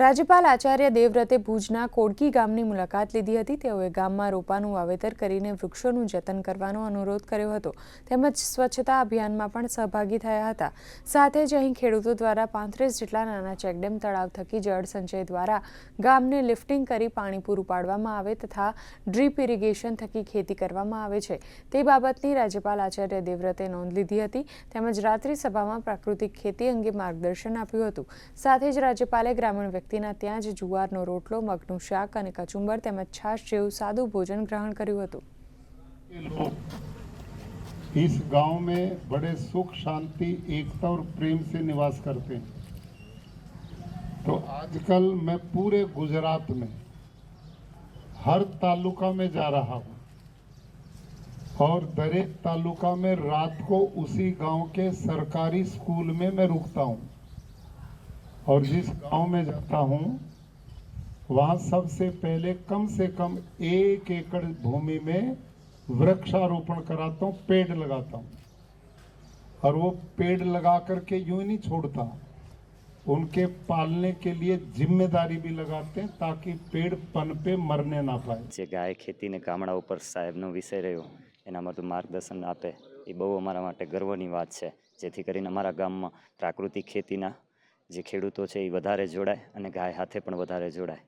રાજ્યપાલ આચાર્ય દેવવ્રતે ભુજના કોડકી ગામની મુલાકાત લીધી હતી। તેઓએ ગામમાં રોપાનું વાવેતર કરીને વૃક્ષોનું જતન કરવાનો અનુરોધ કર્યો હતો તેમજ સ્વચ્છતા અભિયાનમાં પણ સહભાગી થયા હતા। સાથે જ અહીં ખેડૂતો દ્વારા 35 જેટલા નાના ચેકડેમ તળાવ થકી જળ સંચય દ્વારા ગામને લિફ્ટિંગ કરી પાણી પૂરું પાડવામાં આવે તથા ડ્રીપ ઇરિગેશન થકી ખેતી કરવામાં આવે છે તે બાબતની રાજ્યપાલ આચાર્ય દેવવ્રતે નોંધ લીધી હતી તેમજ રાત્રિ સભામાં પ્રાકૃતિક ખેતી અંગે માર્ગદર્શન આપ્યું હતું। સાથે જ રાજ્યપાલે ગ્રામીણ व्यक्तिना त्यां ज जुवारनो रोटलो, मगनुं शाक अने कचुंबर तेमज छाश जेवुं सादुं भोजन ग्रहण कर्युं हतुं। इस गांव में बड़े सुख, शांति, एकता और प्रेम से निवास करते हैं। तो आजकल मैं पूरे गुजरात में हर तालुका में जा रहा हूँ और दरेक तालुका में रात को उसी गांव के सरकारी स्कूल में मैं रुकता हूँ और जिस गांव में जाता हूँ वहाँ सबसे पहले कम से कम 1 एकड़ भूमि में वृक्षारोपण कराता हूँ, पेड़ लगाता हूँ और वो पेड़ लगा करके यूं ही नहीं छोड़ता, उनके पालने के लिए जिम्मेदारी भी लगाते हैं ताकि पेड़ पनपे मरने ना पाए। जे गाय खेती ने गामड़ा पर साहेबनो विषय रह्यो एना माटे मार्गदर्शन आपे ए बहु अमारा माटे गर्वनी वात छे, जेथी करीने अमारा गाममां प्राकृतिक खेतीना जे खेडूतो छे ए वधारे जोड़ाय अने गाय हाथे पण वधारे जोड़ाय।